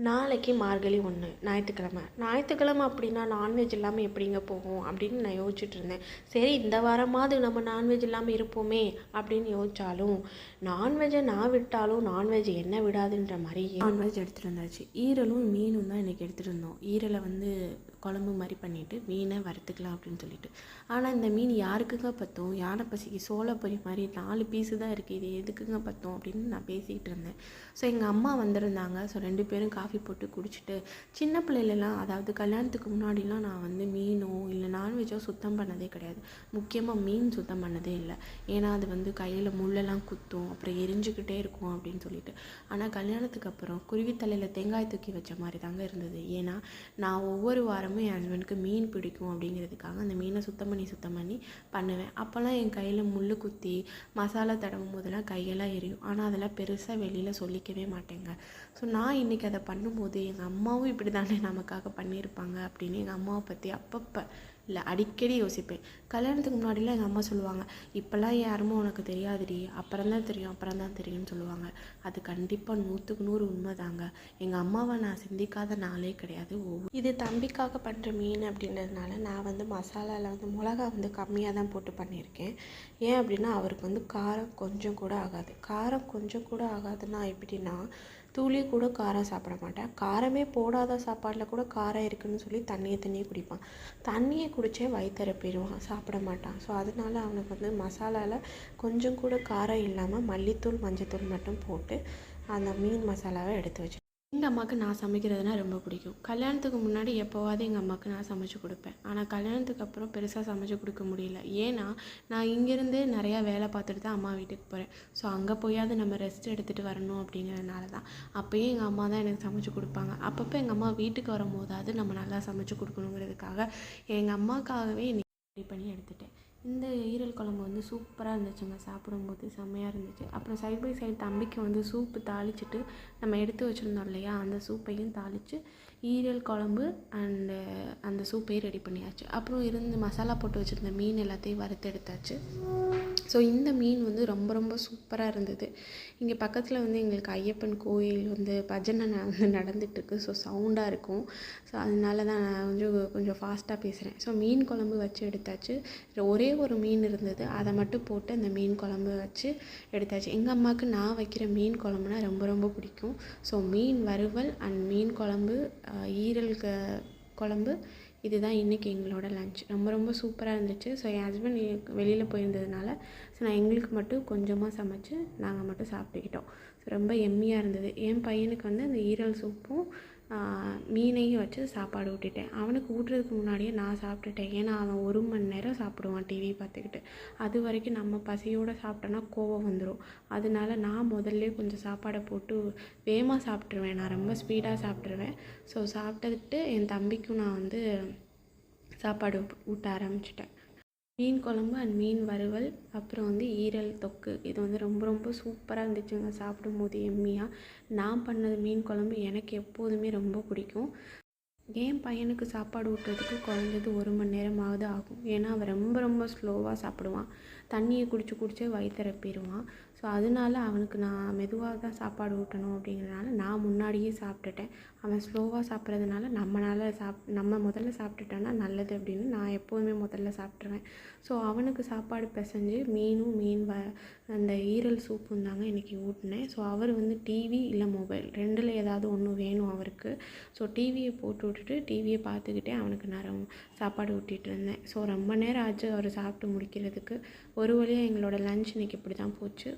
நாளைக்கு மார்கழி 1 ஞாயிற்றுக்கிழமை அப்படின்னா நான்வெஜ் இல்லாமல் எப்படிங்க போகும் அப்படின்னு நான் யோசிச்சுட்டு இருந்தேன். சரி, இந்த வாரமாவது நம்ம நான்வெஜ் இல்லாமல் இருப்போமே அப்படின்னு யோசித்தாலும், நான்வெஜ்ஜை நான் விட்டாலும் நான்வெஜ் என்ன விடாதுன்ற மாதிரி நான்வெஜ் எடுத்துகிட்டு இருந்தாச்சு. ஈரலும் மீனும் தான் இன்றைக்கி எடுத்துகிட்டு இருந்தோம். ஈரலை குழம்பு மாதிரி பண்ணிவிட்டு மீனை வறுத்துக்கலாம் அப்படின்னு சொல்லிட்டு. ஆனால் இந்த மீன் யாருக்குங்க பற்றும்? யானை பசிக்கு சோளப்பொரி மாதிரி 4 பீஸு தான் இருக்குது, இது எதுக்குங்க பற்றும் அப்படின்னு நான் பேசிக்கிட்டு இருந்தேன். ஸோ எங்கள் அம்மா வந்திருந்தாங்க. ஸோ 2 பேரும் காஃபி போட்டு குடிச்சிட்டு, சின்ன பிள்ளைலலாம், அதாவது கல்யாணத்துக்கு முன்னாடிலாம் நான் மீனோ இல்லை நான்வெஜ்ஜோ சுத்தம் பண்ணதே கிடையாது. முக்கியமாக மீன் சுத்தம் பண்ணதே இல்லை. ஏன்னா அது கையில் முள்ளெல்லாம் குத்தும், அப்புறம் எரிஞ்சுக்கிட்டே இருக்கும் அப்படின்னு சொல்லிட்டு. ஆனால் கல்யாணத்துக்கு அப்புறம் குருவி தலையில் தேங்காய் தூக்கி வச்ச மாதிரி தாங்க இருந்தது. ஏன்னா நான் ஒவ்வொரு வாரமும் என் ஹஸ்பண்டுக்கு மீன் பிடிக்கும் அப்படிங்கிறதுக்காக அந்த மீனை சுத்தம் பண்ணி பண்ணுவேன். அப்போல்லாம் என் கையில் முள் குத்தி மசாலா தடவும் போதெல்லாம் கையெல்லாம் எரியும். ஆனால் அதெல்லாம் பெருசாக வெளியில் சொல்லிக்கவே மாட்டேங்க. ஸோ நான் இன்றைக்கி அதை பண்ணும்போது எங்கள் அம்மாவும் இப்படி தானே நமக்காக பண்ணியிருப்பாங்க அப்படின்னு எங்கள் அம்மாவை பற்றி அப்பப்போ இல்லை அடிக்கடி யோசிப்பேன். கல்யாணத்துக்கு முன்னாடிலாம் எங்கள் அம்மா சொல்லுவாங்க, இப்போல்லாம் யாருமோ உனக்கு தெரியாதுடி, அப்புறம் தான் தெரியும்னு சொல்லுவாங்க. அது கண்டிப்பாக 100க்கு 100 உண்மை தாங்க. எங்கள் அம்மாவை நான் சிந்திக்காத நாளே கிடையாது. இது தம்பிக்காக பண்ணுற மீன் அப்படின்றதுனால நான் மசாலாவில் மிளகா கம்மியாக தான் போட்டு பண்ணியிருக்கேன். ஏன் அப்படின்னா அவருக்கு காரம் கொஞ்சம் கூட ஆகாது. காரம் கொஞ்சம் கூட ஆகாதுன்னா எப்படின்னா, துளி கூட காரம் சாப்பிட மாட்டேன். காரமே போடாத சாப்பாட்டில் கூட காரம் இருக்குதுன்னு சொல்லி தண்ணியை குடிப்பான். தண்ணியை குடித்தே வயிற்றுப்பிடுவான், சாப்பிட மாட்டான். ஸோ அதனால அவனுக்கு மசாலாவில் கொஞ்சம் கூட காரம் இல்லாமல் மல்லித்தூள் மஞ்சத்தூள் மட்டும் போட்டு அந்த மீன் மசாலாவை எடுத்து வச்சு எங்கள் அம்மாவுக்கு நான் சமைக்கிறதுனா ரொம்ப பிடிக்கும். கல்யாணத்துக்கு முன்னாடி எப்போவாவது எங்கள் அம்மாவுக்கு நான் சமைச்சு கொடுப்பேன். ஆனால் கல்யாணத்துக்கு அப்புறம் பெருசாக சமைச்சு கொடுக்க முடியல. ஏன்னா நான் இங்கேருந்து நிறையா வேலை பார்த்துட்டு தான் அம்மா வீட்டுக்கு போகிறேன். ஸோ அங்கே போயாவது நம்ம ரெஸ்ட் எடுத்துகிட்டு வரணும் அப்படிங்கிறதுனால தான் அப்போயும் எங்கள் அம்மா தான் எனக்கு சமைச்சு கொடுப்பாங்க. அப்பப்போ எங்கள் அம்மா வீட்டுக்கு வரும்போதாவது நம்ம நல்லா சமைச்சு கொடுக்கணுங்கிறதுக்காக எங்கள் அம்மாவுக்காகவே இன்னைக்கு ரெடி பண்ணி எடுத்துட்டேன். இந்த ஈரல் குழம்பு சூப்பராக இருந்துச்சுங்க. சாப்பிடும்போது செம்மையாக இருந்துச்சு. அப்புறம் சைட் பை சைடு தம்பிக்கு சூப்பு தாளிச்சிட்டு நம்ம எடுத்து வச்சுருந்தோம் இல்லையா, அந்த சூப்பையும் தாளித்து ஈரல் குழம்பு அண்டு அந்த சூப்பையும் ரெடி பண்ணியாச்சு. அப்புறம் மசாலா போட்டு வச்சுருந்த மீன் எல்லாத்தையும் வறுத்து எடுத்தாச்சு. ஸோ இந்த மீன் ரொம்ப ரொம்ப சூப்பராக இருந்தது. இங்கே பக்கத்தில் எங்களுக்கு ஐயப்பன் கோயில் பஜனை நடந்துகிட்ருக்கு. ஸோ சவுண்டாக இருக்கும். ஸோ அதனால தான் நான் கொஞ்சம் ஃபாஸ்ட்டாக பேசுகிறேன். ஸோ மீன் குழம்பு வச்சு எடுத்தாச்சு. ஒரே ஒரு மீன் இருந்தது, அதை மட்டும் போட்டு அந்த மீன் குழம்பு வச்சு எடுத்தாச்சு. எங்கள் அம்மாவுக்கு நான் வைக்கிற மீன் குழம்புனா ரொம்ப ரொம்ப பிடிக்கும். ஸோ மீன் வறுவல் அண்ட் மீன் குழம்பு, ஈரல் குழம்பு, இதுதான் இன்றைக்கி எங்களோட லன்ச். ரொம்ப ரொம்ப சூப்பராக இருந்துச்சு. ஸோ என் ஹஸ்பண்ட் வெளியில் போயிருந்ததுனால ஸோ நான் எங்களுக்கு மட்டும் கொஞ்சமாக சமைச்சு நாங்கள் மட்டும் சாப்பிட்டுக்கிட்டோம். ஸோ ரொம்ப எம்மியாக இருந்தது. என் பையனுக்கு அந்த ஈரல் சூப்பும் மீனையும் வச்சு சாப்பாடு ஊட்டிட்டேன். அவனுக்கு ஊட்டுறதுக்கு முன்னாடியே நான் சாப்பிட்டுட்டேன். ஏன்னா அவன் 1 மணி நேரம் சாப்பிடுவான் டிவி பார்த்துக்கிட்டு. அது வரைக்கும் நம்ம பசியோடு சாப்பிட்டோன்னா கோவம் வந்துடும். அதனால நான் முதல்ல கொஞ்சம் சாப்பாடை போட்டு வேகமாக சாப்பிட்ருவேன். நான் ரொம்ப ஸ்பீடாக சாப்பிட்ருவேன். ஸோ சாப்பிட்டுட்டு என் தம்பிக்கும் நான் சாப்பாடு ஊட்ட ஆரம்பிச்சிட்டேன். மீன் குழம்பு அண்ட் மீன் வறுவல், அப்புறம் ஈரல் தொக்கு, இது ரொம்ப ரொம்ப சூப்பராக இருந்துச்சுங்க. சாப்பிடும்போது எம்மியாக. நான் பண்ணது மீன் குழம்பு எனக்கு எப்போதுமே ரொம்ப பிடிக்கும். என் பையனுக்கு சாப்பாடு ஊட்டுறதுக்கு குறைஞ்சது 1 மணி நேரமாவது ஆகும். ஏன்னா அவன் ரொம்ப ரொம்ப ஸ்லோவாக சாப்பிடுவான். தண்ணியை குடிச்சே வயிற்றுப்பிடுவான். ஸோ அதனால அவனுக்கு நான் மெதுவாக தான் சாப்பாடு ஊட்டணும் அப்படிங்கிறதுனால நான் முன்னாடியே சாப்பிட்டுட்டேன். அவன் ஸ்லோவாக சாப்பிட்றதுனால நம்ம முதல்ல சாப்பிட்டுட்டோன்னா நல்லது அப்படின்னு நான் எப்போதுமே முதல்ல சாப்பிட்ருவேன். ஸோ அவனுக்கு சாப்பாடு பிசைஞ்சு மீன் அந்த ஈரல் சூப்பும் தாங்க இன்றைக்கி ஊட்டினேன். ஸோ அவர் டிவி இல்லை மொபைல் 2ல் ஏதாவது ஒன்று வேணும் அவருக்கு. ஸோ டிவியை போட்டு விட்டுட்டு டிவியை பார்த்துக்கிட்டே அவனுக்கு நான் சாப்பாடு ஊட்டிகிட்டு இருந்தேன். ஸோ ரொம்ப நேரம் ஆச்சு அவர் சாப்பிட்டு முடிக்கிறதுக்கு. ஒரு வழியாக எங்களோட லன்ச் இன்றைக்கி இப்படி தான் போச்சு.